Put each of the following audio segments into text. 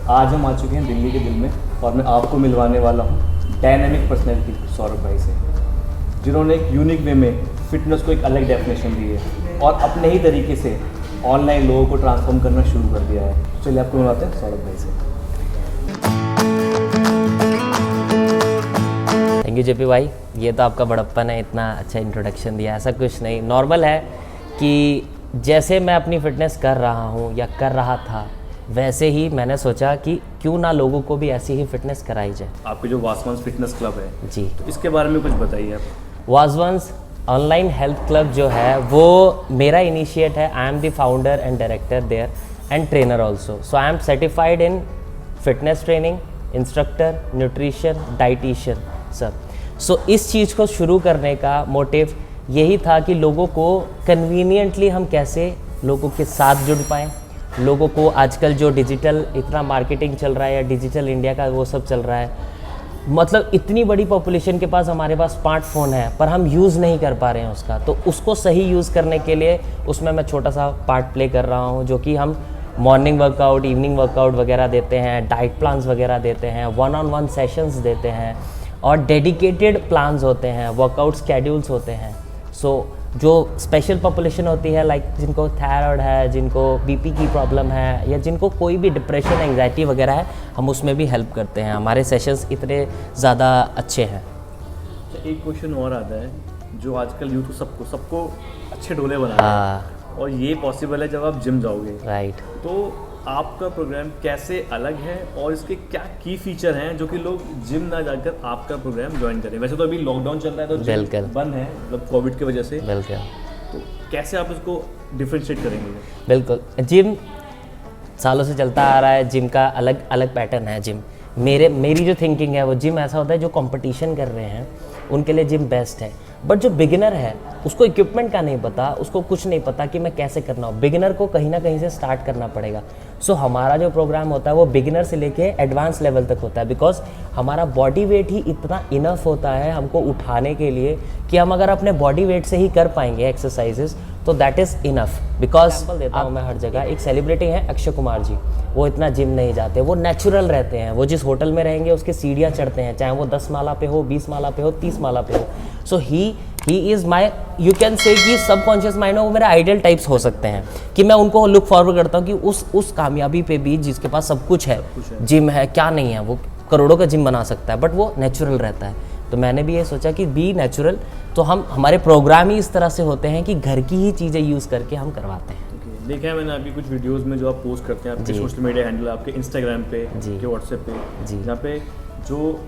आज हम आ चुके हैं दिल्ली के दिल में और मैं आपको मिलवाने वाला हूँ डायनामिक पर्सनैलिटी सौरभ भाई से, जिन्होंने एक यूनिक वे में फिटनेस को एक अलग डेफिनेशन दी है और अपने ही तरीके से ऑनलाइन लोगों को ट्रांसफॉर्म करना शुरू कर दिया है। तो चलिए आपको मिलवाते हैं सौरभ भाई से। थैंक यू जेपी भाई, ये तो आपका बड़प्पन है, इतना अच्छा इंट्रोडक्शन दिया। ऐसा कुछ नहीं, नॉर्मल है कि जैसे मैं अपनी फ़िटनेस कर रहा हूँ या कर रहा था, वैसे ही मैंने सोचा कि क्यों ना लोगों को भी ऐसी ही फिटनेस कराई जाए। आपके जो वासवंश फिटनेस क्लब है जी, तो इसके बारे में कुछ बताइए आप। वासवंश ऑनलाइन हेल्थ क्लब जो है वो मेरा इनिशिएट है। I am the founder and director there and trainer also. So I am certified in fitness training, instructor, nutrition, dietitian सब। सो इस चीज़ को शुरू करने का मोटिव यही था कि लोगों को कन्वीनियंटली हम कैसे लोगों के साथ जुड़ पाएँ। लोगों को आजकल जो डिजिटल इतना मार्केटिंग चल रहा है या डिजिटल इंडिया का वो सब चल रहा है, मतलब इतनी बड़ी पॉपुलेशन के पास हमारे पास स्मार्टफोन है पर हम यूज़ नहीं कर पा रहे हैं उसका। तो उसको सही यूज़ करने के लिए उसमें मैं छोटा सा पार्ट प्ले कर रहा हूँ, जो कि हम मॉर्निंग वर्कआउट, इवनिंग वर्कआउट वगैरह देते हैं, डाइट प्लान्स वगैरह देते हैं, 1-on-1 सेशंस देते हैं और डेडिकेटेड प्लान्स होते हैं, वर्कआउट स्केड्यूल्स होते हैं। सो जो स्पेशल पॉपुलेशन होती है, लाइक जिनको थायराइड है, जिनको बीपी की प्रॉब्लम है या जिनको कोई भी डिप्रेशन, एंग्जाइटी वगैरह है, हम उसमें भी हेल्प करते हैं। हमारे सेशंस इतने ज़्यादा अच्छे हैं। एक क्वेश्चन और आता है, जो आजकल यूथ सबको अच्छे डोले बना रहे हैं और ये पॉसिबल है जब आप जिम जाओगे, राइट? तो आपका प्रोग्राम कैसे अलग है और इसके क्या की फीचर हैं जो कि लोग जिम ना जाकर आपका प्रोग्राम ज्वाइन करें? वैसे तो अभी लॉकडाउन चल रहा है तो जिम बंद है, मतलब कोविड की वजह से। बिल्कुल। तो कैसे आप इसको डिफरेंशिएट करेंगे? बिल्कुल, जिम सालों से चलता आ रहा है, जिम का अलग अलग पैटर्न है। जिम मेरी जो थिंकिंग है वो, जिम ऐसा होता है जो कंपटीशन कर रहे हैं उनके लिए जिम बेस्ट है। बट जो बिगिनर है उसको इक्विपमेंट का नहीं पता, उसको कुछ नहीं पता कि मैं कैसे करना हो, बिगिनर को कहीं ना कहीं से स्टार्ट करना पड़ेगा। सो हमारा जो प्रोग्राम होता है वो बिगिनर से लेके एडवांस लेवल तक होता है, बिकॉज हमारा बॉडी वेट ही इतना इनफ होता है हमको उठाने के लिए कि हम अगर अपने बॉडी वेट से ही कर पाएंगे एक्सरसाइजेस तो दैट इज़ इनफ। बिकॉज देता हूँ मैं हर जगह, एक सेलिब्रिटी है अक्षय कुमार जी, वो इतना जिम नहीं जाते, वो नेचुरल रहते हैं। वो जिस होटल में रहेंगे उसके सीढ़ियाँ चढ़ते हैं, चाहे वो 10 माला पे हो, 20 माला पे हो, 30 माला पे हो। So he is my, you can say कि सबकॉन्शियस माइंड में वो मेरे आइडियल टाइप्स हो सकते हैं कि मैं उनको लुक फॉरवर्ड करता हूँ कि उस कामयाबी पे भी जिसके पास सब कुछ है, जिम है, क्या नहीं है, वो करोड़ों का जिम बना सकता है बट वो नेचुरल रहता है। तो मैंने भी ये सोचा कि बी नेचुरल। तो हमारे प्रोग्राम ही इस तरह से होते हैं कि घर की ही चीज़ें यूज़ करके हम करवाते हैं। देखा है मैंने आपकी कुछ वीडियोस में जो आप पोस्ट करते हैं, आपके सोशल मीडिया हैंडल, आपके इंस्टाग्राम पे, आपके व्हाट्सएप पे, जहाँ पे जो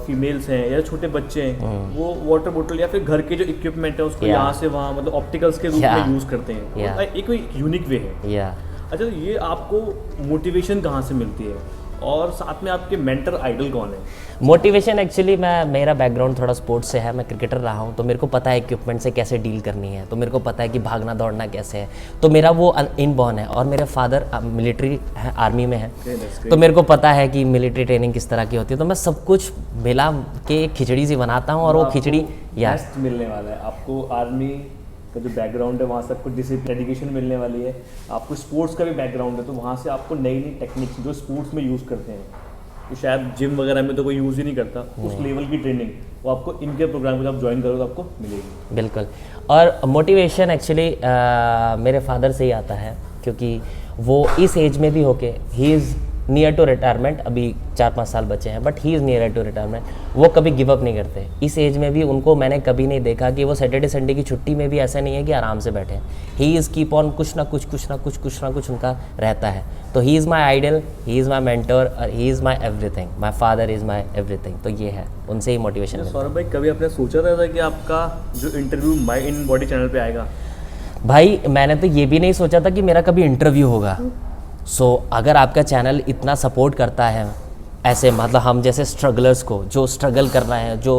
फीमेल्स हैं या छोटे बच्चे हैं वो वाटर बोतल या फिर घर के जो इक्विपमेंट है उसको यहाँ से वहाँ, मतलब ऑप्टिकल्स के रूप में यूज़ करते हैं। एक यूनिक वे है। अच्छा, ये आपको मोटिवेशन कहाँ से मिलती है और साथ में आपके मेंटर आइडल कौन है? मोटिवेशन एक्चुअली मेरा बैकग्राउंड थोड़ा स्पोर्ट्स से है, मैं क्रिकेटर रहा हूँ, तो मेरे को पता है इक्विपमेंट से कैसे डील करनी है, तो मेरे को पता है कि भागना दौड़ना कैसे है, तो मेरा वो इनबॉर्न है। और मेरे फादर मिलिट्री है, आर्मी में है, तो मेरे को पता है कि मिलिट्री ट्रेनिंग किस तरह की होती है। तो मैं सब कुछ मिला के खिचड़ी सी बनाता हूँ और वो खिचड़ी मिलने वाला है आपको। आर्मी का जो बैकग्राउंड है वहाँ से आपको डेडिकेशन मिलने वाली है, आपको स्पोर्ट्स का भी बैकग्राउंड है, तो वहाँ से आपको नई नई टेक्निक्स जो स्पोर्ट्स में यूज़ करते हैं, तो शायद जिम वगैरह में तो कोई यूज़ ही नहीं करता, उस लेवल की ट्रेनिंग वो आपको इनके प्रोग्राम में आप ज्वाइन करो तो आपको मिलेगी। बिल्कुल। और मोटिवेशन एक्चुअली मेरे फादर से ही आता है, क्योंकि वो इस एज में भी होके, he is near to retirement, अभी 4-5 साल बचे हैं, but he is near to retirement. वो कभी गिव अप नहीं करते। इस एज में भी उनको मैंने कभी नहीं देखा कि वो सैटरडे संडे की छुट्टी में भी ऐसा नहीं है कि आराम से बैठे। ही इज़ कीप ऑन, कुछ ना कुछ उनका रहता है। तो he is my idol, he is my mentor और he is my everything. My father is my everything. तो ये है, उनसे ही मोटिवेशन है। सौरभ भाई, कभी आपने सोचा था कि आपका जो interview my in body channel पर आएगा? भाई मैंने तो ये भी नहीं सोचा था कि मेरा कभी इंटरव्यू होगा। सो अगर आपका चैनल इतना सपोर्ट करता है ऐसे, मतलब हम जैसे स्ट्रगलर्स को, जो स्ट्रगल कर रहे हैं, जो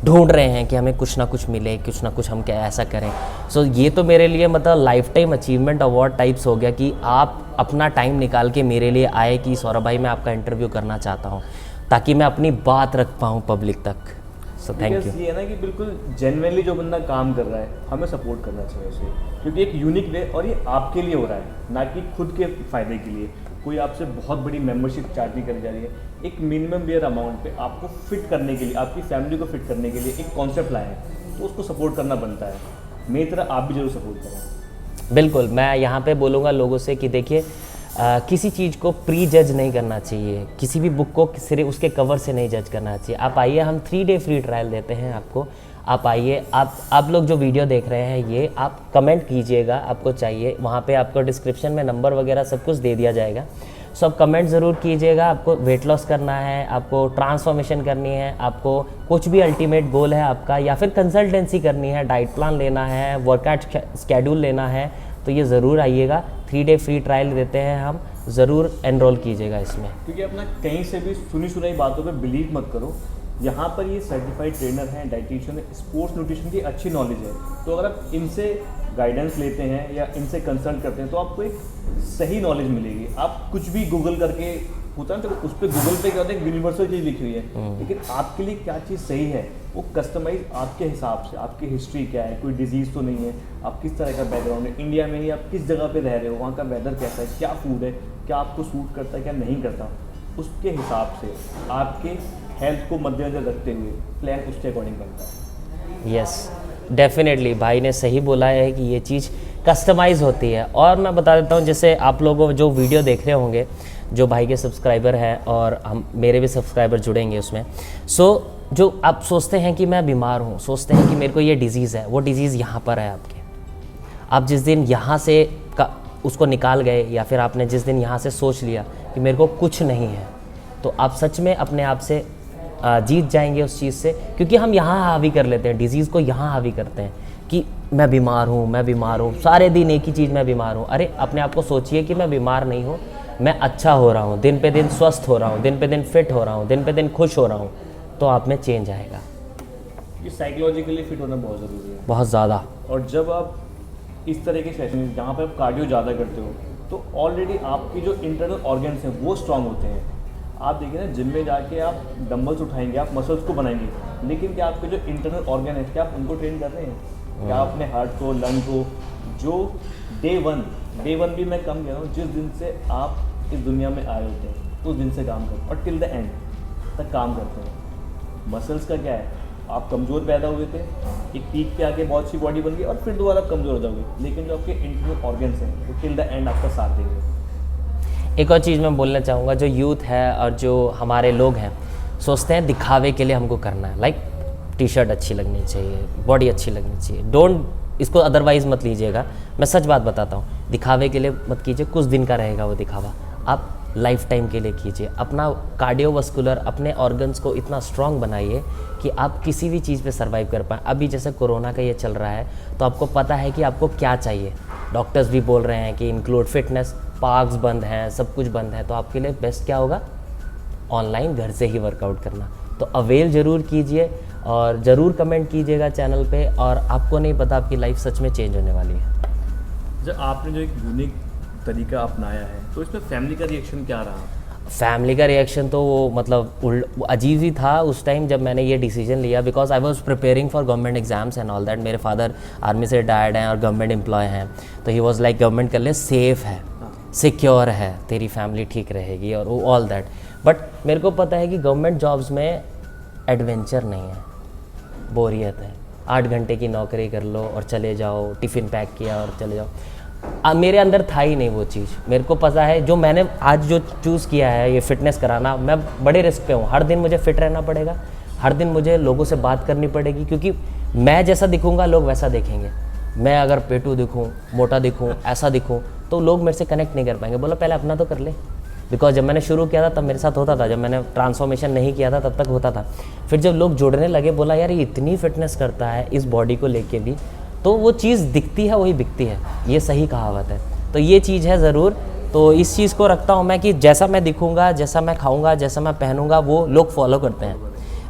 ढूंढ रहे हैं कि हमें कुछ ना कुछ मिले, कुछ ना कुछ हम क्या ऐसा करें, सो ये तो मेरे लिए मतलब life time achievement award types हो गया कि आप अपना टाइम निकाल के मेरे लिए आए कि सौरभ भाई मैं आपका इंटरव्यू करना चाहता हूँ, ताकि मैं अपनी बात रख पाऊँ पब्लिक तक। So thank you. ये है ना कि बिल्कुल जेन्युइनली जो बंदा काम कर रहा है हमें सपोर्ट करना चाहिए उसे, क्योंकि एक यूनिक वे और ये आपके लिए हो रहा है, ना कि खुद के फ़ायदे के लिए। कोई आपसे बहुत बड़ी मेंबरशिप चार्ज नहीं करी जा रही है, एक मिनिमम वेयर अमाउंट पे आपको फिट करने के लिए, आपकी फैमिली को फिट करने के लिए एक कॉन्सेप्ट लाए हैं, तो उसको सपोर्ट करना बनता है। मेरी तरह आप भी जरूर सपोर्ट करें। बिल्कुल, मैं यहाँ पे बोलूँगा लोगों से कि देखिए किसी चीज़ को प्री जज नहीं करना चाहिए, किसी भी बुक को सिर्फ उसके कवर से नहीं जज करना चाहिए। आप आइए, हम 3 डे फ्री ट्रायल देते हैं आपको। आप आइए, आप लोग जो वीडियो देख रहे हैं ये आप कमेंट कीजिएगा, आपको चाहिए वहाँ पे आपको डिस्क्रिप्शन में नंबर वगैरह सब कुछ दे दिया जाएगा। सो आप कमेंट ज़रूर कीजिएगा। आपको वेट लॉस करना है, आपको ट्रांसफॉर्मेशन करनी है, आपको कुछ भी अल्टीमेट गोल है आपका, या फिर कंसल्टेंसी करनी है, डाइट प्लान लेना है, वर्कआउट स्केड्यूल लेना है, तो ये ज़रूर आइएगा। 3 डे फ्री ट्रायल देते हैं हम, ज़रूर एनरोल कीजिएगा इसमें। क्योंकि अपना कहीं से भी सुनी सुनाई बातों पे बिलीव मत करो। यहाँ पर ये सर्टिफाइड ट्रेनर हैं, डाइटिशियन है, स्पोर्ट्स न्यूट्रिशन की अच्छी नॉलेज है। तो अगर आप इनसे गाइडेंस लेते हैं या इनसे कंसल्ट करते हैं तो आपको एक सही नॉलेज मिलेगी। आप कुछ भी गूगल करके होता है तो उस पर गूगल पे क्या होता है, एक यूनिवर्सल चीज़ लिखी हुई है, लेकिन आपके लिए क्या चीज़ सही है वो कस्टमाइज आपके हिसाब से, आपकी हिस्ट्री क्या है, कोई डिजीज़ तो नहीं है, आप किस तरह का बैकग्राउंड है, इंडिया में ही आप किस जगह पे रह रहे हो, वहाँ का वेदर कैसा है, क्या फूड है, क्या आपको सूट करता है, क्या नहीं करता, उसके हिसाब से आपके हेल्थ को मद्देनजर रखते हुए प्लान उसके अकॉर्डिंग बनता है। यस, डेफिनेटली भाई ने सही बोला है कि ये चीज़ कस्टमाइज़ होती है। और मैं बता देता हूँ, जैसे आप लोग जो वीडियो देख रहे होंगे, जो भाई के सब्सक्राइबर हैं और हम मेरे भी सब्सक्राइबर जुड़ेंगे उसमें। सो जो आप सोचते हैं कि मैं बीमार हूँ, सोचते हैं कि मेरे को ये डिज़ीज़ है, वो डिज़ीज़ यहाँ पर है आपके। आप जिस दिन यहाँ से उसको निकाल गए, या फिर आपने जिस दिन यहाँ से सोच लिया कि मेरे को कुछ नहीं है, तो आप सच में अपने आप से जीत जाएंगे उस चीज़ से। क्योंकि हम यहाँ हावी कर लेते हैं, डिज़ीज़ को यहाँ हावी करते हैं कि मैं बीमार हूँ, मैं बीमार हूँ, सारे दिन एक ही चीज़, मैं बीमार हूँ। अरे अपने आप को सोचिए कि मैं बीमार नहीं हूँ, मैं अच्छा हो रहा हूँ, दिन पे दिन स्वस्थ हो रहा हूँ, दिन पे दिन फिट हो रहा हूँ, दिन पे दिन खुश हो रहा हूँ, तो आप में चेंज आएगा। ये साइकोलॉजिकली फिट होना बहुत ज़रूरी है, बहुत ज़्यादा। और जब आप इस तरह के सेशन जहाँ पर आप कार्डियो ज़्यादा करते हो तो ऑलरेडी आपकी जो इंटरनल ऑर्गन्स हैं वो स्ट्रांग होते हैं। आप देखिए ना, जिम में जाके आप डंबल्स उठाएंगे, आप मसल्स को बनाएंगे, लेकिन क्या आपके जो इंटरनल ऑर्गन है क्या आप उनको ट्रेन कर रहे हैं? क्या अपने हार्ट को, लंग को, जो डे वन भी मैं कम कह रहा हूँ, जिस दिन से आप इस दुनिया में आए होते हैं उस दिन से काम करते हैं और टिल द एंड तक काम करते हैं। मसल्स का क्या है, आप कमज़ोर पैदा हुए थे, एक पीक पे आके बहुत सी बॉडी बन गई और फिर दोबारा कमज़ोर हो जाओगे, लेकिन जो आपके इंटरनल ऑर्गन्स हैं वो टिल द एंड आपका साथ देंगे। एक और चीज़ मैं बोलना चाहूँगा, जो यूथ है और जो हमारे लोग हैं, सोचते हैं दिखावे के लिए हमको करना है, लाइक टी शर्ट अच्छी लगनी चाहिए, बॉडी अच्छी लगनी चाहिए। डोंट इसको अदरवाइज़ मत लीजिएगा, मैं सच बात बताता हूँ, दिखावे के लिए मत कीजिए, कुछ दिन का रहेगा वो दिखावा, आप लाइफ टाइम के लिए कीजिए। अपना कार्डियोवास्कुलर, अपने ऑर्गन्स को इतना स्ट्रांग बनाइए कि आप किसी भी चीज़ पे सर्वाइव कर पाएँ। अभी जैसे कोरोना का ये चल रहा है तो आपको पता है कि आपको क्या चाहिए, डॉक्टर्स भी बोल रहे हैं कि इंक्लूड फिटनेस, पार्क्स बंद हैं, सब कुछ बंद है, तो आपके लिए बेस्ट क्या होगा, ऑनलाइन घर से ही वर्कआउट करना। तो अवेल ज़रूर कीजिए और ज़रूर कमेंट कीजिएगा चैनल पे, और आपको नहीं पता आपकी लाइफ सच में चेंज होने वाली है। जब आपने जो एक यूनिक तरीका अपनाया है तो इसमें फैमिली का रिएक्शन क्या रहा? फैमिली का रिएक्शन तो वो मतलब अजीब ही था उस टाइम जब मैंने ये डिसीजन लिया, because I was preparing for government exams and all that. मेरे फादर आर्मी से रिटायर्ड हैं और गवर्नमेंट एम्प्लॉय हैं, तो ही वॉज लाइक गवर्नमेंट कर ले, सेफ़ है, सिक्योर है, तेरी फैमिली ठीक रहेगी और वो ऑल दैट। बट मेरे को पता है कि गवर्नमेंट जॉब्स में एडवेंचर नहीं है, बोरियत है। 8 घंटे की नौकरी कर लो और चले जाओ, टिफ़िन पैक किया और चले जाओ। मेरे अंदर था ही नहीं वो चीज़। मेरे को पता है जो मैंने आज जो चूज़ किया है ये फिटनेस कराना, मैं बड़े रिस्क पे हूँ। हर दिन मुझे फिट रहना पड़ेगा, हर दिन मुझे लोगों से बात करनी पड़ेगी, क्योंकि मैं जैसा दिखूँगा लोग वैसा देखेंगे। मैं अगर पेटू दिखूँ, मोटा दिखूँ, ऐसा दिखूँ, तो लोग मेरे से कनेक्ट नहीं कर पाएंगे। बोला पहले अपना तो कर ले, बिकॉज जब मैंने शुरू किया था तब मेरे साथ होता था, जब मैंने ट्रांसफॉर्मेशन नहीं किया था तब तक होता था। फिर जब लोग जुड़ने लगे, बोला यार ये इतनी फिटनेस करता है इस बॉडी को लेके भी, तो वो चीज़ दिखती है वही बिकती है, ये सही कहावत है। तो ये चीज़ है ज़रूर। तो इस चीज़ को रखता हूँ मैं कि जैसा मैं दिखूँगा, जैसा मैं खाऊँगा, जैसा मैं पहनूँगा, वो लोग फॉलो करते हैं।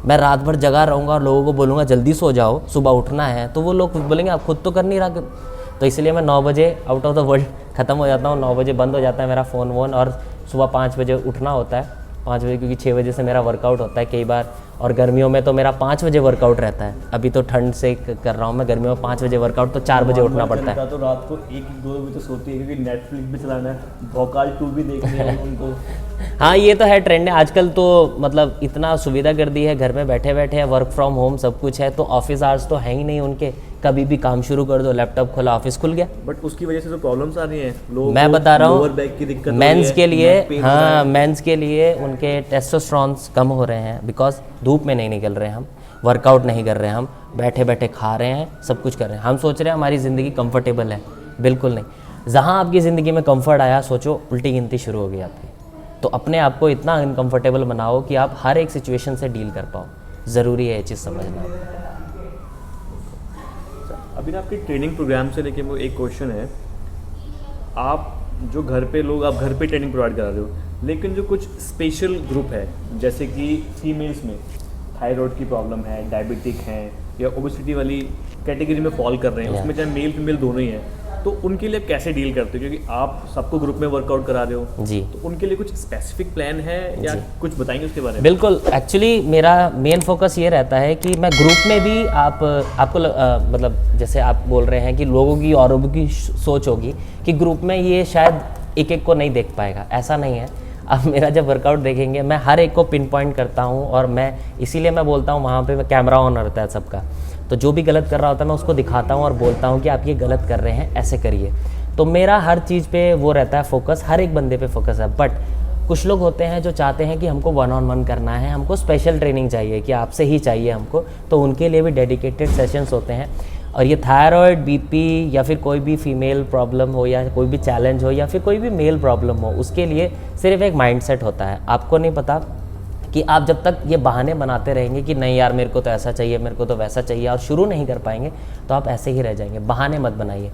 मैं रात भर जगा रहूँगा और लोगों को बोलूँगा जल्दी सो जाओ, सुबह उठना है, तो वो लोग बोलेंगे आप खुद तो कर नहीं रहा। तो इसलिए मैं 9 बजे आउट ऑफ द वर्ल्ड ख़त्म हो जाता हूँ, 9 बजे बंद हो जाता है मेरा फ़ोन वोन, और सुबह 5 बजे उठना होता है। 5 बजे, क्योंकि 6 बजे से मेरा वर्कआउट होता है कई बार, और गर्मियों में तो मेरा 5 बजे वर्कआउट रहता है। अभी तो ठंड से कर रहा हूँ मैं, गर्मियों में 5 बजे वर्कआउट, तो 4 बजे उठना पड़ता है। तो रात को 1-2 बजे तो सोती है, क्योंकि नेटफ्लिक्स भी चलाना है, भोकाल 2 भी देखनी है उनको। हाँ, ये तो है ट्रेंड है आजकल, तो मतलब इतना सुविधा कर दी है, घर में बैठे बैठे है, वर्क फ्रॉम होम सब कुछ है, तो ऑफिस आवर्स तो है ही नहीं उनके, कभी भी काम शुरू कर दो, लैपटॉप खोला, ऑफिस खुल गया। बट उसकी वजह से तो प्रॉब्लम्स आ रही हैं लोगों को, मैं बता रहा लोअर बैक की दिक्कत हूँ हो रही मेंस है, के लिए, neck pain हो रहा हाँ है। मेंस के लिए उनके टेस्टोस्टेरोन्स कम हो रहे हैं, बिकॉज धूप में नहीं निकल रहे हैं हम, वर्कआउट नहीं कर रहे हैं हम, बैठे बैठे खा रहे हैं, सब कुछ कर रहे हैं। हम सोच रहे हैं हमारी ज़िंदगी कंफर्टेबल है, बिल्कुल नहीं। जहाँ आपकी ज़िंदगी में कंफर्ट आया, सोचो उल्टी गिनती शुरू हो गई आपकी। तो अपने आप को इतना अनकंफर्टेबल बनाओ कि आप हर एक सिचुएशन से डील कर पाओ। ज़रूरी है ये चीज़ समझना। अभी ना आपके ट्रेनिंग प्रोग्राम से लेके वो एक क्वेश्चन है, आप जो घर पे लोग, आप घर पे ट्रेनिंग प्रोवाइड करा रहे हो, लेकिन जो कुछ स्पेशल ग्रुप है, जैसे कि फीमेल्स में थायराइड की प्रॉब्लम है, डायबिटिक हैं, या ओबेसिटी वाली कैटेगरी में फॉल कर रहे हैं, उसमें चाहे मेल फीमेल दोनों ही हैं, तो उनके लिए कैसे डील करते हो? क्योंकि आप सबको ग्रुप में वर्कआउट करा रहे हो जी, तो उनके लिए कुछ स्पेसिफिक प्लान है या कुछ बताएंगे उसके बारे में? बिल्कुल। एक्चुअली मेरा मेन फोकस ये रहता है कि मैं ग्रुप में भी आपको मतलब जैसे आप बोल रहे हैं कि लोगों की औरों की सोच होगी कि ग्रुप में ये शायद एक एक को नहीं देख पाएगा, ऐसा नहीं है। अब मेरा जब वर्कआउट देखेंगे, मैं हर एक को पिन पॉइंट करता हूँ, और मैं इसीलिए मैं बोलता हूँ वहाँ पे कैमरा ऑन रहता है सबका, तो जो भी गलत कर रहा होता है मैं उसको दिखाता हूँ और बोलता हूँ कि आप ये गलत कर रहे हैं, ऐसे करिए। तो मेरा हर चीज़ पे वो रहता है फोकस, हर एक बंदे पे फोकस है। बट कुछ लोग होते हैं जो चाहते हैं कि हमको 1-on-1 करना है, हमको स्पेशल ट्रेनिंग चाहिए, कि आपसे ही चाहिए हमको, तो उनके लिए भी डेडिकेटेड सेशंस होते हैं। और ये थायराइड, बीपी, या फिर कोई भी फीमेल प्रॉब्लम हो, या कोई भी चैलेंज हो, या फिर कोई भी मेल प्रॉब्लम हो, उसके लिए सिर्फ एक माइंडसेट होता है। आपको नहीं पता कि आप जब तक ये बहाने बनाते रहेंगे कि नहीं यार मेरे को तो ऐसा चाहिए, मेरे को तो वैसा चाहिए, और शुरू नहीं कर पाएंगे, तो आप ऐसे ही रह जाएंगे। बहाने मत बनाइए,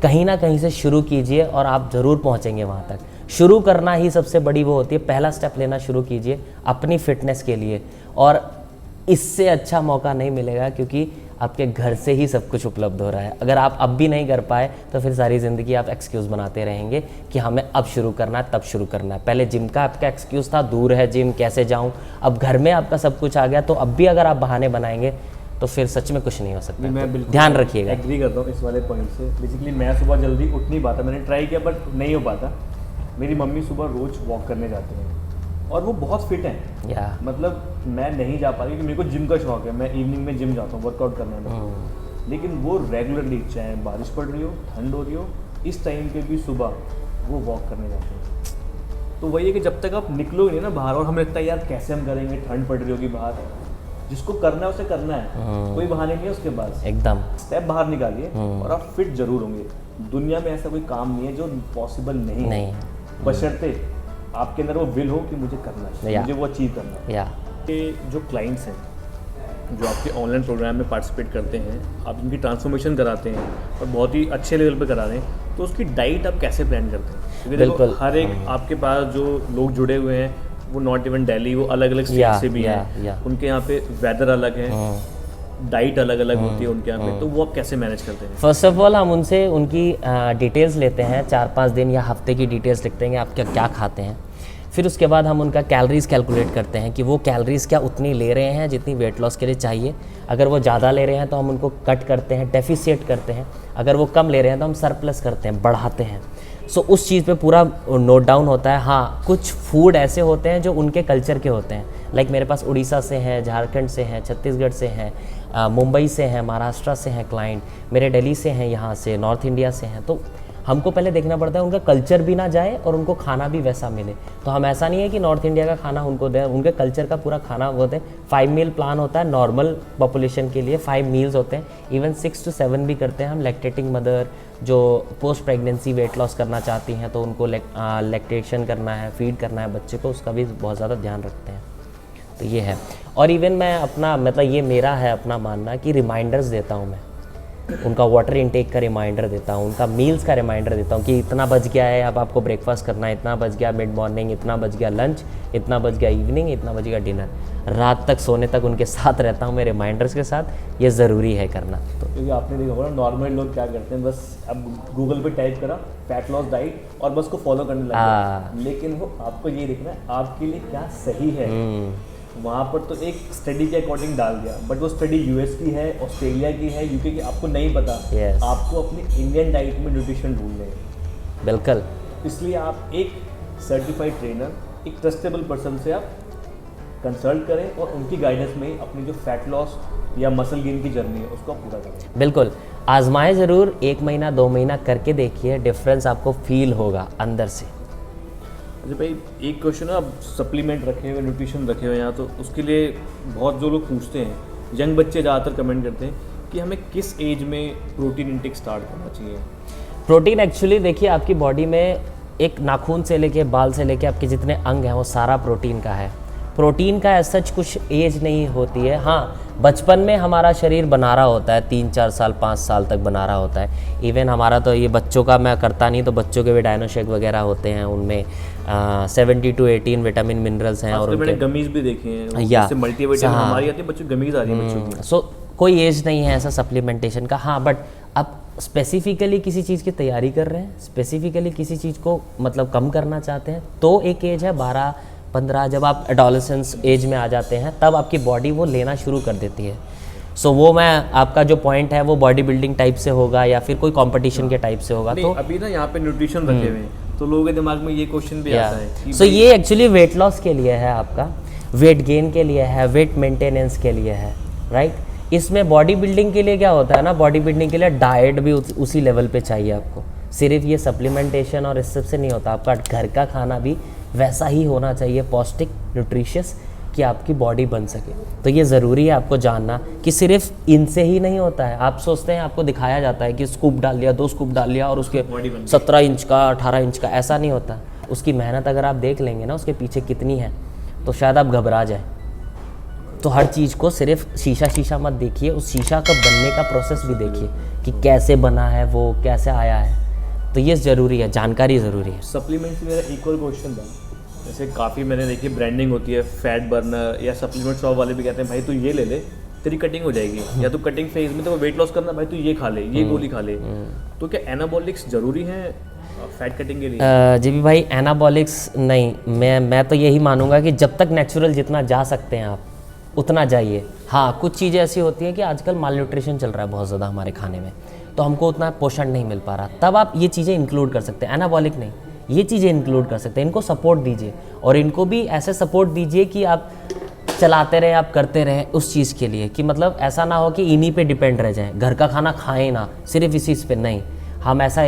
कहीं ना कहीं से शुरू कीजिए और आप ज़रूर पहुंचेंगे वहाँ तक। शुरू करना ही सबसे बड़ी वो होती है, पहला स्टेप लेना शुरू कीजिए अपनी फिटनेस के लिए, और इससे अच्छा मौका नहीं मिलेगा, क्योंकि आपके घर से ही सब कुछ उपलब्ध हो रहा है। अगर आप अब भी नहीं कर पाए तो फिर सारी ज़िंदगी आप एक्सक्यूज़ बनाते रहेंगे कि हमें अब शुरू करना है, तब शुरू करना है। पहले जिम का आपका एक्सक्यूज़ था, दूर है जिम, कैसे जाऊं, अब घर में आपका सब कुछ आ गया, तो अब भी अगर आप बहाने बनाएंगे तो फिर सच में कुछ नहीं हो सकता। मैं तो ध्यान रखिएगा। एग्री करता हूँ इस वाले पॉइंट से। बेसिकली मैं सुबह जल्दी उठ नहीं पाता, मैंने ट्राई किया बट नहीं हो पाता। मेरी मम्मी सुबह रोज़ वॉक करने जाती हैं और वो बहुत फिट हैं, या मतलब मैं नहीं जा पा रही क्योंकि मेरे को जिम का शौक है, मैं इवनिंग में जिम जाता हूँ वर्कआउट करने में, लेकिन वो रेगुलरली, चाहे बारिश पड़ रही हो, ठंड हो रही हो, इस टाइम पे भी सुबह वो वॉक करने जाते हैं। तो वही है कि जब तक आप निकलोगे नहीं ना बाहर, और हमें लगता है यार कैसे हम करेंगे, ठंड पड़ रही होगी बाहर, जिसको करना है उसे करना है, कोई बहाने नहीं है उसके पास। एकदम स्टेप बाहर निकालिए और आप फिट जरूर होंगे। दुनिया में ऐसा कोई काम नहीं है जो पॉसिबल नहीं है, बशर्ते आपके अंदर वो विल हो कि मुझे करना है, मुझे वो अचीव करना है। ये जो क्लाइंट्स हैं जो आपके ऑनलाइन प्रोग्राम में पार्टिसिपेट करते हैं, आप इनकी ट्रांसफॉर्मेशन कराते हैं और बहुत ही अच्छे लेवल पे करा रहे हैं, तो उसकी डाइट आप कैसे प्लान करते हैं? क्योंकि देखो हर एक आपके पास जो लोग जुड़े हुए हैं वो नॉट इवन दिल्ली, वो अलग अलग स्टेट से भी हैं, उनके यहाँ पे वेदर अलग है, डाइट अलग अलग होती है उनके यहाँ पे, तो वो आप कैसे मैनेज करते हैं? फर्स्ट ऑफ ऑल हम उनसे उनकी डिटेल्स लेते हैं, 4-5 दिन या हफ्ते की डिटेल्स लिखते हैं आप क्या खाते हैं। फिर उसके बाद हम उनका कैलोरीज कैलकुलेट करते हैं कि वो कैलोरीज क्या उतनी ले रहे हैं जितनी वेट लॉस के लिए चाहिए। अगर वो ज़्यादा ले रहे हैं तो हम उनको कट करते हैं, डेफिसिएट करते हैं। अगर वो कम ले रहे हैं तो हम सरप्लस करते हैं, बढ़ाते हैं। सो उस चीज़ पे पूरा नोट डाउन होता है। हाँ, कुछ फूड ऐसे होते हैं जो उनके कल्चर के होते हैं, लाइक मेरे पास उड़ीसा से हैं, झारखंड से हैं, छत्तीसगढ़ से हैं, मुंबई से हैं, महाराष्ट्र से हैं क्लाइंट, मेरे दिल्ली से हैं, यहाँ से नॉर्थ इंडिया से हैं। तो हमको पहले देखना पड़ता है उनका कल्चर भी ना जाए और उनको खाना भी वैसा मिले। तो हम ऐसा नहीं है कि नॉर्थ इंडिया का खाना उनको दें, उनके कल्चर का पूरा खाना वो दें। 5 मील प्लान होता है नॉर्मल पॉपुलेशन के लिए, 5 मील्स होते हैं, इवन 6 to 7 भी करते हैं हम। लैक्टेटिंग मदर जो पोस्ट प्रेगनेंसी वेट लॉस करना चाहती हैं तो उनको लैक्टेशन करना है, फीड करना है बच्चे को, उसका भी बहुत ज़्यादा ध्यान रखते हैं। तो ये है। और इवन मैं अपना मतलब ये मेरा है अपना मानना कि रिमाइंडर्स देता हूँ मैं उनका वाटर इनटेक का रिमाइंडर देता हूँ, उनका मील्स का रिमाइंडर देता हूँ कि इतना बच गया है, अब आपको ब्रेकफास्ट करना है, इतना बच गया मिड मॉर्निंग, इतना बच गया लंच, इतना बच गया इवनिंग, इतना बच गया डिनर। रात तक सोने तक उनके साथ रहता हूँ मैं रिमाइंडर्स के साथ, ये ज़रूरी है करना। तो क्योंकि आपने देखा होगा नॉर्मल लोग क्या करते हैं, बस अब गूगल पे टाइप करा फैट लॉस डाइट और बस को फॉलो करने लग गए, लेकिन वो आपको ये देखना है आपके लिए क्या सही है। वहाँ पर तो एक स्टडी के अकॉर्डिंग डाल दिया, बट वो स्टडी यूएस की है, ऑस्ट्रेलिया की है, यूके की, आपको नहीं पता। आपको अपनी इंडियन डाइट में न्यूट्रिशन ढूंढने हैं। बिल्कुल, इसलिए आप एक सर्टिफाइड ट्रेनर, एक ट्रस्टेबल पर्सन से आप कंसल्ट करें और उनकी गाइडेंस में अपनी जो फैट लॉस या मसल गेन की जर्नी है उसको पूरा करें। बिल्कुल, आजमाएं ज़रूर, 1 महीना 2 महीना करके देखिए, डिफरेंस आपको फील होगा अंदर से। अच्छा भाई, एक क्वेश्चन है, अब सप्लीमेंट रखे हुए, न्यूट्रिशन रखे हुए यहाँ, तो उसके लिए बहुत जो लोग पूछते हैं, यंग बच्चे ज़्यादातर कमेंट करते हैं कि हमें किस एज में प्रोटीन इंटेक स्टार्ट करना चाहिए। प्रोटीन एक्चुअली देखिए आपकी बॉडी में एक नाखून से लेके बाल से लेके आपके जितने अंग हैं वो सारा प्रोटीन का है। प्रोटीन का ऐसा कुछ एज नहीं होती है। हाँ, बचपन में हमारा शरीर बना रहा होता है, 3-4 साल 5 साल तक बना रहा होता है। इवन हमारा तो ये बच्चों का मैं करता नहीं, तो बच्चों के भी डायनोशेक वगैरह होते हैं, उनमें 70 to 18 विटामिन मिनरल्स हैं। और मैंने गमीज भी देखे हैं, या मल्टीविटामिन हमारी आती है, बच्चों गमीज आ रही है बच्चों की। सो कोई एज नहीं है ऐसा सप्लीमेंटेशन का। हाँ, बट अब स्पेसिफिकली किसी चीज़ की तैयारी कर रहे हैं, स्पेसिफिकली किसी चीज़ को मतलब कम करना चाहते हैं, तो एक एज है 12-15, जब आप एडोलेसेंस एज में आ जाते हैं तब आपकी बॉडी वो लेना शुरू कर देती है। सो वो मैं आपका जो पॉइंट है वो बॉडी बिल्डिंग टाइप से होगा या फिर कोई कंपटीशन के टाइप से होगा। तो अभी ना यहाँ पे न्यूट्रिशन रखे हुए हैं, तो लोगों के दिमाग में ये क्वेश्चन भी आता है। सो ये एक्चुअली वेट लॉस के लिए है, आपका वेट गेन के लिए है, वेट मेंटेनेंस के लिए है, राइट। इसमें बॉडी बिल्डिंग के लिए क्या होता है ना, बॉडी बिल्डिंग के लिए डाइट भी उसी लेवल पे चाहिए आपको। सिर्फ ये सप्लीमेंटेशन और इस सब से नहीं होता, आपका घर का खाना भी वैसा ही होना चाहिए, पौष्टिक, न्यूट्रिशियस, कि आपकी बॉडी बन सके। तो ये ज़रूरी है आपको जानना कि सिर्फ इनसे ही नहीं होता है। आप सोचते हैं आपको दिखाया जाता है कि स्कूप डाल लिया, 2 स्कूप डाल लिया और उसके 17 इंच का 18 इंच का, ऐसा नहीं होता। उसकी मेहनत अगर आप देख लेंगे ना उसके पीछे कितनी है, तो शायद आप घबरा जाए। तो हर चीज़ को सिर्फ शीशा मत देखिए, उस शीशा का बनने का प्रोसेस भी देखिए कि कैसे बना है, वो कैसे आया है। तो ये ज़रूरी है, जानकारी ज़रूरी है। सप्लीमेंट से मेरा एक और क्वेश्चन था, जैसे काफ़ी मैंने देखी ब्रांडिंग होती है, फैट बर्नर या सप्लीमेंट शॉप वाले भी कहते हैं भाई तू ये ले ले तेरी कटिंग हो जाएगी, या तो कटिंग फेज में तो वेट लॉस करना भाई तू ये खा ले, ये गोली खा ले। तो क्या एनाबॉलिक्स जरूरी हैं फैट कटिंग के लिए? जी भी भाई, एनाबॉलिक्स नहीं, मैं तो यही मानूंगा कि जब तक नेचुरल जितना जा सकते हैं आप उतना जाइए। हाँ, कुछ चीज़ें ऐसी होती हैं कि आजकल माल न्यूट्रिशन चल रहा है बहुत ज़्यादा हमारे खाने में, तो हमको उतना पोषण नहीं मिल पा रहा, तब आप ये चीज़ें इंक्लूड कर सकते हैं। एनाबॉलिक नहीं, ये चीज़ें इंक्लूड कर सकते हैं। इनको सपोर्ट दीजिए और इनको भी ऐसे सपोर्ट दीजिए कि आप चलाते रहें, आप करते रहें उस चीज़ के लिए, कि मतलब ऐसा ना हो कि इन्हीं पे डिपेंड रह जाएं, घर का खाना खाएं ना सिर्फ इसी पे। नहीं, हम ऐसा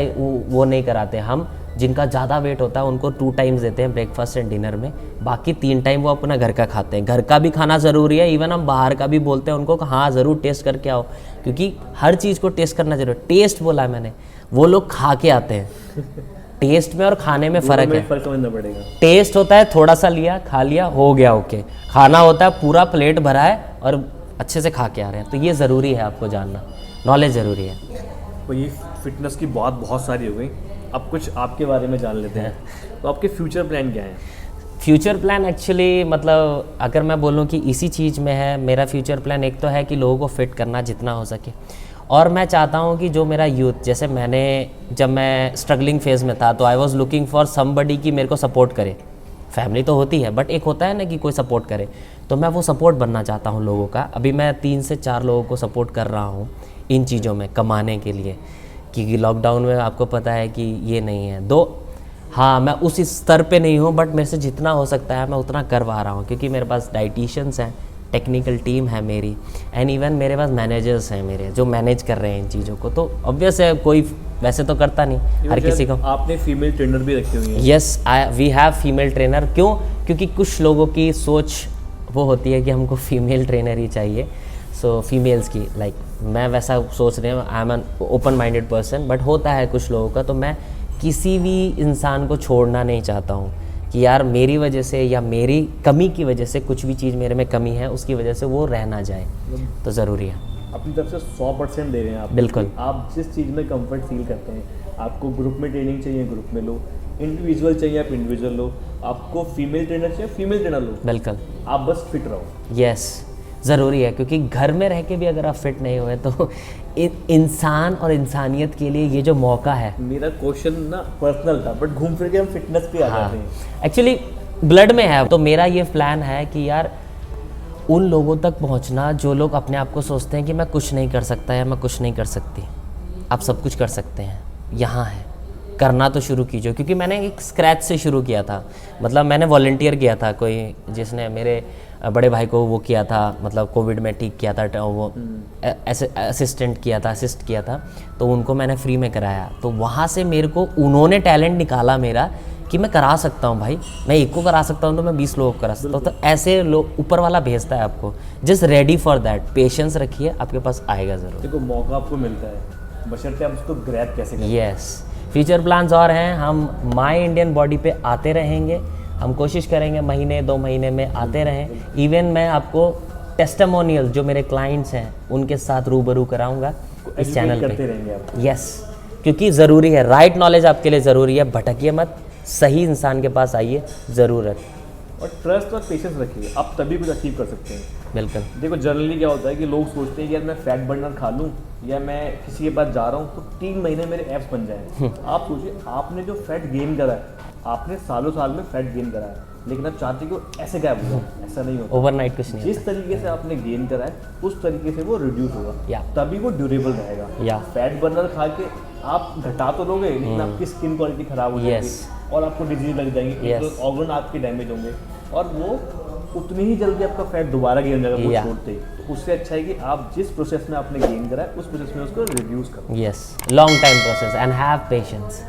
वो नहीं कराते। हम जिनका ज़्यादा वेट होता है उनको 2 टाइम्स देते हैं, ब्रेकफास्ट एंड डिनर में, बाकी 3 टाइम वो अपना घर का खाते हैं। घर का भी खाना ज़रूरी है, इवन हम बाहर का भी बोलते हैं उनको कि हाँ ज़रूर टेस्ट करके आओ, क्योंकि हर चीज़ को टेस्ट करना जरूरी है। टेस्ट बोला मैंने, वो लोग खा के आते हैं। टेस्ट में और खाने में फ़र्क है। फर्क समझना पड़ेगा। टेस्ट होता है थोड़ा सा लिया, खा लिया, हो गया, ओके। खाना होता है पूरा प्लेट भरा है और अच्छे से खा के आ रहे हैं। तो ये ज़रूरी है आपको जानना, नॉलेज ज़रूरी है। तो ये फिटनेस की बात बहुत सारी हो गई, अब कुछ आपके बारे में जान लेते हैं। तो आपके फ्यूचर प्लान क्या है? फ्यूचर प्लान एक्चुअली मतलब अगर मैं बोलूँ कि इसी चीज़ में है मेरा फ्यूचर प्लान, एक तो है कि लोगों को फिट करना जितना हो सके, और मैं चाहता हूँ कि जो मेरा यूथ, जैसे जब मैं स्ट्रगलिंग फेज़ में था तो I was looking for somebody कि मेरे को सपोर्ट करे। फैमिली तो होती है बट एक होता है ना कि कोई सपोर्ट करे, तो मैं वो सपोर्ट बनना चाहता हूँ लोगों का। अभी मैं 3 से 4 लोगों को सपोर्ट कर रहा हूँ इन चीज़ों में कमाने के लिए, क्योंकि लॉकडाउन में आपको पता है कि ये नहीं है। हाँ, मैं उस स्तर पे नहीं हूँ बट मेरे से जितना हो सकता है मैं उतना करवा रहा हूँ, क्योंकि मेरे पास डाइटिशियंस हैं, टेक्निकल टीम है मेरी, एंड इवन मेरे पास मैनेजर्स हैं मेरे जो मैनेज कर रहे हैं इन चीज़ों को। तो ऑब्वियस है कोई वैसे तो करता नहीं हर किसी को। आपने फीमेल ट्रेनर भी रखी हुई है? Yes, we have female trainer. क्यों? क्योंकि कुछ लोगों की सोच वो होती है कि हमको फीमेल ट्रेनर ही चाहिए। सो फीमेल्स की लाइक मैं वैसा सोच रही हूँ, I am an open minded person, but होता है कुछ लोगों का। तो मैं किसी भी इंसान को छोड़ना नहीं चाहता हूँ कि यार मेरी वजह से या मेरी कमी की वजह से कुछ भी चीज़ मेरे में कमी है उसकी वजह से वो रह ना जाए, तो ज़रूरी है। अपनी तरफ से 100% दे रहे हैं आप। बिल्कुल। आप जिस चीज़ में कंफर्ट फील करते हैं, आपको ग्रुप में ट्रेनिंग चाहिए ग्रुप में लो, इंडिविजुअल चाहिए आप इंडिविजुअल लो, आपको फीमेल ट्रेनर चाहिए फीमेल ट्रेनर लो, बिल्कुल। आप बस फिट रहो। यस, ज़रूरी है, क्योंकि घर में रह के भी अगर आप फिट नहीं हुए तो इंसान और इंसानियत के लिए ये जो मौका है। मेरा क्वेश्चन ना पर्सनल था, बट घूम फिर के हम फिटनेस पे आ जाते हैं। एक्चुअली ब्लड में है, तो मेरा ये प्लान है कि यार उन लोगों तक पहुंचना जो लोग अपने आप को सोचते हैं कि मैं कुछ नहीं कर सकता या मैं कुछ नहीं कर सकती। आप सब कुछ कर सकते हैं, यहाँ है, करना तो शुरू कीजिए। क्योंकि मैंने एक स्क्रैच से शुरू किया था, मतलब मैंने वॉलंटियर किया था, कोई जिसने मेरे बड़े भाई को वो किया था, मतलब कोविड में ठीक किया था, वो असिस्ट किया था, तो उनको मैंने फ्री में कराया। तो वहाँ से मेरे को उन्होंने टैलेंट निकाला मेरा कि मैं करा सकता हूँ भाई, मैं एक को करा सकता हूँ तो मैं 20 लोगों को करा सकता हूँ। तो ऐसे लोग ऊपर वाला भेजता है आपको, just ready for that, patience रखिए, आपके पास आएगा ज़रूर। देखो मौका आपको मिलता है, बशर्ते आप उसको ग्रैब कैसे करें। यस, फ्यूचर प्लान्स और हैं, हम माय इंडियन बॉडी पे आते रहेंगे, हम कोशिश करेंगे महीने 2 महीने में आते रहें। इवन मैं आपको टेस्टिमोनियल जो मेरे क्लाइंट्स हैं उनके साथ रूबरू कराऊंगा इस चैनल करते पे। रहेंगे आप। यस, क्योंकि ज़रूरी है, राइट नॉलेज आपके लिए ज़रूरी है, भटकिए मत, सही इंसान के पास आइए ज़रूरत। और ट्रस्ट और पेशेंस रखिए, आप तभी कुछ अचीव कर सकते हैं। बिल्कुल। देखो जनरली क्या होता है कि लोग सोचते हैं कि यार मैं फैट बर्नर खा लूँ या मैं किसी के पास जा रहा हूँ तो 3 महीने मेरे एब्स बन जाए। आप सोचिए, आपने जो फैट गेन करा है, आपने सालों साल में फैट गेन करा है, लेकिन आप चाहते कि वो ऐसे गायब हो जाए। ऐसा नहीं होता, ओवरनाइट कुछ नहीं जिस तरीके से आपने गेन करा है उस तरीके से वो रिड्यूस होगा, या तभी वो ड्यूरेबल रहेगा। या फैट बर्नर खा के आप घटा तो लोगे, लेकिन आपकी स्किन क्वालिटी खराब हो जाएगी और आपको डिजीज लग जाएंगी, तो ऑर्गन आपके डैमेज होंगे और वो उतनी ही जल्दी आपका फैट दोबारा गेन हो जाएगा वो छोड़ते ही। तो उससे अच्छा है कि आप जिस प्रोसेस में आपने गेन करा है उस प्रोसेस में उसको रिड्यूस करो। Yes, long time process and have patience.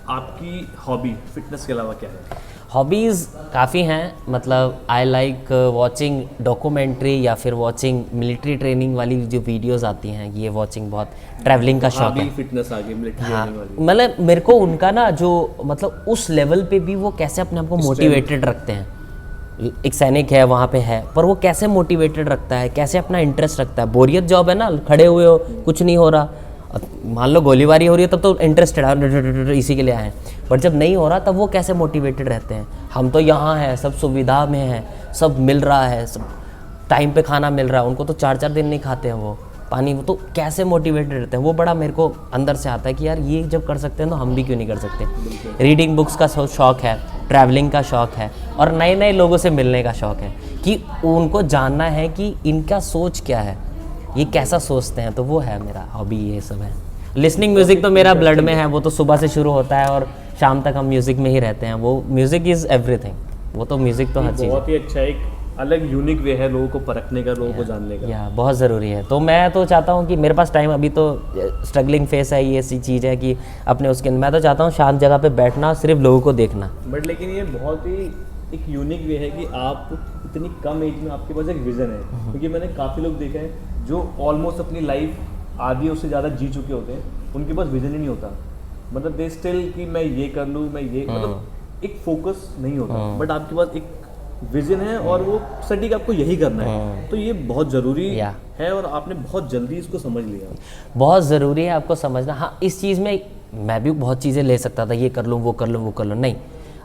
आपकी हॉबी फिटनेस के अलावा क्या है? हॉबीज़ काफ़ी हैं, मतलब आई लाइक वॉचिंग डॉक्यूमेंट्री या फिर वॉचिंग मिलिट्री ट्रेनिंग वाली जो वीडियोस आती हैं, ये वॉचिंग बहुत, ट्रैवलिंग का शौक है। फिटनेस आ गई मिलिट्री ट्रेनिंग वाली। मतलब मेरे को उनका ना जो मतलब उस लेवल पे भी वो कैसे अपने आप को मोटिवेटेड रखते हैं। एक सैनिक है वहाँ पे है, पर वो कैसे मोटिवेटेड रखता है, कैसे अपना इंटरेस्ट रखता है। बोरियत जॉब है ना, खड़े हुए हो, कुछ नहीं हो रहा, मान लो गोलीबारी हो रही है तब तो इंटरेस्टेड है, इसी के लिए आए हैं। बट जब नहीं हो रहा तब वो कैसे मोटिवेटेड रहते हैं। हम तो यहाँ हैं, सब सुविधा में है, सब मिल रहा है, सब टाइम पे खाना मिल रहा है, उनको तो 4-4 दिन नहीं खाते हैं वो पानी, वो तो कैसे मोटिवेटेड रहते हैं। वो बड़ा मेरे को अंदर से आता है कि यार ये जब कर सकते हैं तो हम भी क्यों नहीं कर सकते। रीडिंग बुक्स का शौक़ है, ट्रैवलिंग का शौक़ है, और नए नए लोगों से मिलने का शौक़ है कि उनको जानना है कि इनका सोच क्या है, ये कैसा सोचते हैं। तो वो है मेरा हॉबी, ये सब है। लिसनिंग म्यूज़िक तो मेरा ब्लड में है, वो तो सुबह से शुरू होता है और शाम तक हम म्यूज़िक में ही रहते हैं। वो म्यूज़िक इज़ एवरीथिंग, वो तो म्यूज़िक तो हर चीज़। बहुत ही अच्छा, एक अलग यूनिक वे है लोगों को परखने का, लोगों को जानने का। या बहुत ज़रूरी है। तो मैं तो चाहता हूँ कि मेरे पास टाइम, अभी तो स्ट्रगलिंग फेस है, ये ऐसी चीज़ है कि अपने उसके, मैं तो चाहता हूँ शांत जगह पे बैठना, सिर्फ लोगों को देखना। बट लेकिन ये बहुत ही एक यूनिक वे है कि आप इतनी कम एज में आपके पास एक विज़न है। क्योंकि मैंने काफ़ी लोग देखे हैं जो ऑलमोस्ट अपनी लाइफ आधी उससे ज़्यादा जी चुके होते हैं, उनके पास विज़न ही नहीं होता। मतलब दे स्टिल कि मैं ये कर लूँ, मैं ये, मतलब एक फोकस नहीं होता। बट आपके पास एक विजन है और वो सटीक आपको यही करना है, तो ये बहुत ज़रूरी है और आपने बहुत जल्दी इसको समझ लिया। बहुत ज़रूरी है आपको समझना। हाँ, इस चीज़ में मैं भी बहुत चीज़ें ले सकता था, ये कर लूँ, वो कर लूँ, वो कर लूँ, नहीं,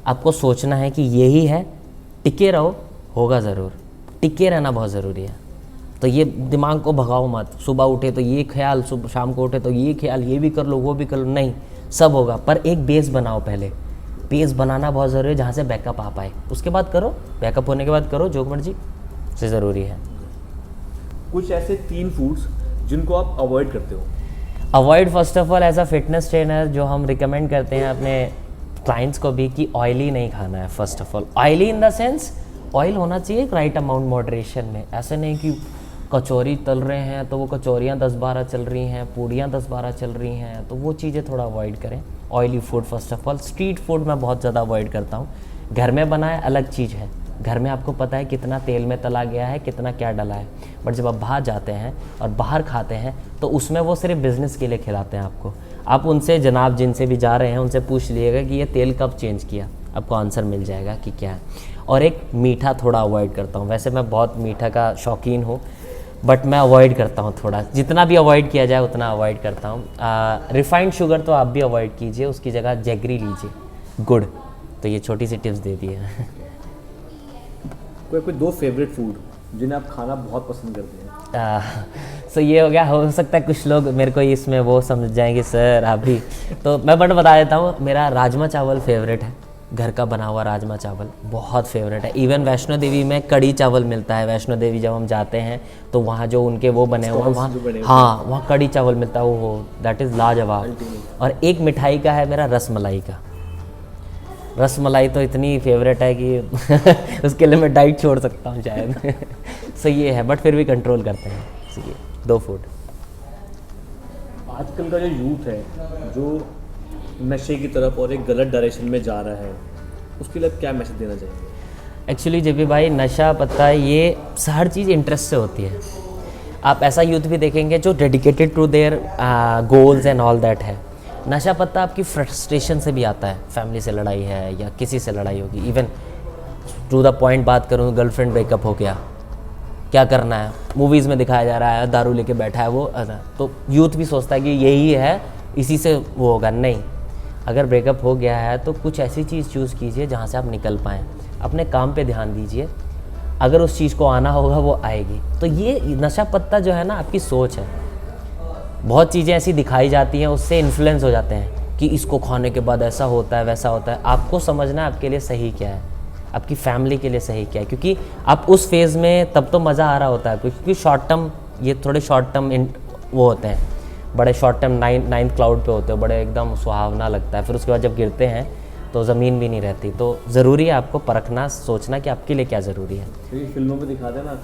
आपको सोचना है कि यही है, टिके रहो, होगा ज़रूर। टिके रहना बहुत ज़रूरी है। तो ये दिमाग को भगाओ मत, सुबह उठे तो ये ख्याल, सुबह शाम को उठे तो ये ख्याल, ये भी कर लो, वो भी कर लो, नहीं, सब होगा। पर एक बेस बनाओ, पहले बेस बनाना बहुत ज़रूरी है, जहाँ से बैकअप आ पाए, उसके बाद करो, बैकअप होने के बाद करो जो मर्जी, से ज़रूरी है। कुछ ऐसे 3 फूड्स जिनको आप अवॉइड करते हो? Avoid, first of all as a fitness trainer जो हम रिकमेंड करते हैं अपने क्लाइंट्स को भी कि ऑयली नहीं खाना है। First of all oily in the sense, oil होना चाहिए एक राइट अमाउंट मॉडरेशन में। ऐसे नहीं कि कचौरी तल रहे हैं तो वो कचौरियाँ 10-12 चल रही हैं, पूड़ियाँ 10-12 चल रही हैं, तो वो चीज़ें थोड़ा अवॉइड करें। Oily food first of all. Street food मैं बहुत ज़्यादा अवॉइड करता हूँ। घर में बनाए अलग चीज़ है, घर में आपको पता है कितना तेल में तला गया है, कितना क्या डला है। बट जब आप बाहर जाते हैं और बाहर खाते हैं तो उसमें वो सिर्फ बिज़नेस के लिए खिलाते हैं आपको। आप उनसे, जनाब जिनसे भी जा रहे हैं, उनसे पूछ लीजिएगा कि ये तेल कब चेंज किया, आपको आंसर मिल जाएगा कि क्या है। और एक मीठा थोड़ा अवॉइड करता हूँ। वैसे मैं बहुत मीठा का शौकीन हूँ, बट मैं अवॉइड करता हूँ थोड़ा, जितना भी अवॉइड किया जाए उतना अवॉइड करता हूँ। रिफाइंड शुगर तो आप भी अवॉइड कीजिए, उसकी जगह जैगरी लीजिए, गुड़। तो ये छोटी सी टिप्स दे दी है। कोई 2 फेवरेट फूड जिन्हें आप खाना बहुत पसंद करते हैं? सो ये हो गया, हो सकता है कुछ लोग मेरे को इसमें वो समझ जाएंगे सर आप भी, तो मैं बट बता देता हूँ, मेरा राजमा चावल फेवरेट है, घर का बना हुआ राजमा चावल बहुत फेवरेट है। इवन वैष्णो देवी में कड़ी चावल मिलता है, वैष्णो देवी जब हम जाते हैं तो वहाँ जो उनके वो बने हुए वहाँ, हाँ वहाँ कड़ी चावल मिलता है, वो दैट इज़ लाजवाब। और एक मिठाई का है मेरा रसमलाई का, रसमलाई तो इतनी फेवरेट है कि उसके लिए मैं डाइट छोड़ सकता हूँ शायद। सो ये है, बट फिर भी कंट्रोल करते हैं। सो ये 2 फूड। आजकल का जो यूथ है जो नशे की तरफ और एक गलत डायरेक्शन में जा रहा है, उसके लिए क्या मैसेज देना चाहिए? एक्चुअली जेपी भाई, नशा पता ये हर चीज़ इंटरेस्ट से होती है। आप ऐसा यूथ भी देखेंगे जो dedicated to their goals and all that है। नशा पत्ता आपकी फ्रस्ट्रेशन से भी आता है, फैमिली से लड़ाई है या किसी से लड़ाई होगी, इवन टू द पॉइंट बात करूँ, गर्लफ्रेंड ब्रेकअप हो गया, क्या करना है, मूवीज़ में दिखाया जा रहा है दारू लेके बैठा है वो, तो यूथ भी सोचता है कि यही है, इसी से वो होगा। नहीं, अगर ब्रेकअप हो गया है तो कुछ ऐसी चीज़ चूज़ कीजिए जहाँ से आप निकल पाएँ, अपने काम पे ध्यान दीजिए, अगर उस चीज़ को आना होगा वो आएगी। तो ये नशा पत्ता जो है ना, आपकी सोच है, बहुत चीज़ें ऐसी दिखाई जाती हैं, उससे इन्फ्लुएंस हो जाते हैं कि इसको खाने के बाद ऐसा होता है वैसा होता है। आपको समझना है आपके लिए सही क्या है, आपकी फैमिली के लिए सही क्या है, क्योंकि आप उस फेज़ में तब तो मज़ा आ रहा होता है, क्योंकि शॉर्ट टर्म, ये थोड़े शॉर्ट टर्म वो होते हैं, बड़े शॉर्ट टर्म नाइन्थ क्लाउड पे होते हैं, बड़े एकदम सुहावना लगता है, फिर उसके बाद जब गिरते हैं तो ज़मीन भी नहीं रहती। तो ज़रूरी है आपको परखना, सोचना कि आपके लिए क्या ज़रूरी है। तो फिल्मों में दिखाते हैं ना,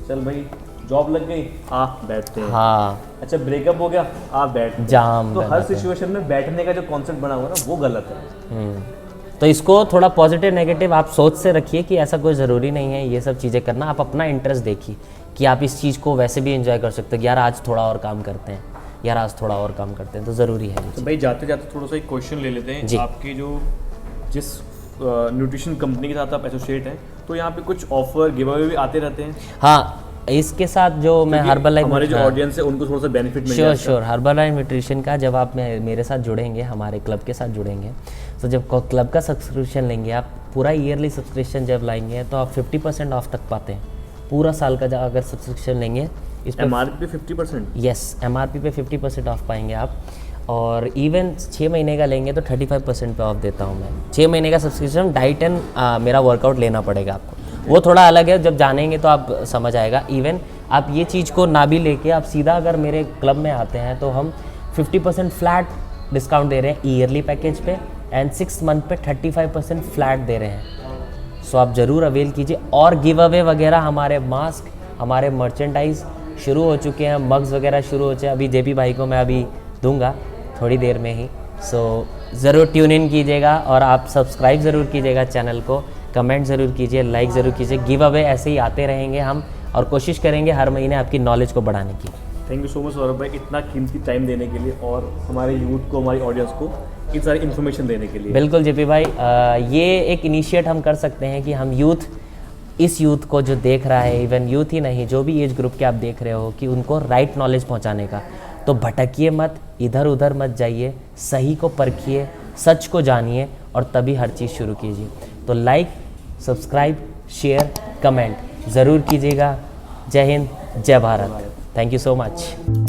चल भाई जॉब लग गई, बैठते हैं, हाँ, अच्छा ब्रेकअप हो गया, बैठ जाम। तो हर सिचुएशन में बैठने का जो कॉन्सेप्ट बना हुआ है ना, वो गलत है। तो इसको थोड़ा पॉजिटिव नेगेटिव आप सोच से रखिए कि ऐसा कोई ज़रूरी नहीं है ये सब चीज़ें करना। आप अपना इंटरेस्ट देखिए कि आप इस चीज़ को वैसे भी एंजॉय कर सकते हो, यार आज थोड़ा और काम करते हैं, यार आज थोड़ा और काम करते हैं, तो ज़रूरी है। तो भाई जाते जाते थोड़ा सा एक क्वेश्चन ले लेते हैं, आपकी जो जिस न्यूट्रिशन कंपनी के साथ आप एसोसिएट हैं, तो यहाँ पे कुछ ऑफर गिव अवे भी आते रहते हैं? हाँ, इसके साथ जो मैं हर्बल लाइफ, हमारे जो ऑडियंस है उनको थोड़ा सा बेनिफिट मिल जाता है। श्योर, हर्बल लाइफ न्यूट्रिशन का जब आप मेरे साथ जुड़ेंगे, हमारे क्लब के साथ जुड़ेंगे, तो जब क्लब का सब्सक्रिप्शन लेंगे आप, पूरा ईयरली सब्सक्रिप्शन जब लाएंगे तो आप 50% ऑफ तक पाते हैं। पूरा साल का अगर सब्सक्रिप्शन लेंगे, इस पर MRP पे 50%? यस, MRP पे 50% ऑफ पाएंगे आप। और इवन 6 महीने का लेंगे तो 35% पे ऑफ देता हूँ मैं। 6 महीने का सब्सक्रिप्शन, डाइट एंड मेरा वर्कआउट लेना पड़ेगा आपको, वो थोड़ा अलग है, जब जानेंगे तो आप समझ आएगा। इवन आप ये चीज़ को ना भी लेके आप सीधा अगर मेरे क्लब में आते हैं तो हम 50% फ्लैट डिस्काउंट दे रहे हैं ईयरली पैकेज पे, एंड 6 मंथ पे 35% फ्लैट दे रहे हैं। सो आप ज़रूर अवेल कीजिए। और गिव अवे वगैरह, हमारे मास्क, हमारे मर्चेंडाइज शुरू हो चुके हैं, मग्स वगैरह शुरू हो चुके हैं, अभी जेपी भाई को मैं अभी दूंगा थोड़ी देर में ही। सो ज़रूर ट्यून इन कीजिएगा और आप सब्सक्राइब ज़रूर कीजिएगा चैनल को, कमेंट ज़रूर कीजिए, लाइक ज़रूर कीजिए। गिव अवे ऐसे ही आते रहेंगे हम, और कोशिश करेंगे हर महीने आपकी नॉलेज को बढ़ाने की। Thank you so much Saurabh भाई, इतना कीमती टाइम देने के लिए और हमारे यूथ को, हमारी ऑडियंस को इन सारी इन्फॉर्मेशन देने के लिए। बिल्कुल जेपी भाई, ये एक इनिशिएट हम कर सकते हैं कि हम यूथ, इस यूथ को जो देख रहा है, इवन यूथ ही नहीं, जो भी एज ग्रुप के आप देख रहे हो, कि उनको राइट नॉलेज पहुंचाने का। तो भटकिए मत, इधर उधर मत जाइए, सही को परखिए, सच को जानिए, और तभी हर चीज़ शुरू कीजिए। तो लाइक, सब्सक्राइब, शेयर, कमेंट ज़रूर कीजिएगा। जय हिंद, जय Bharat. Thank you so much.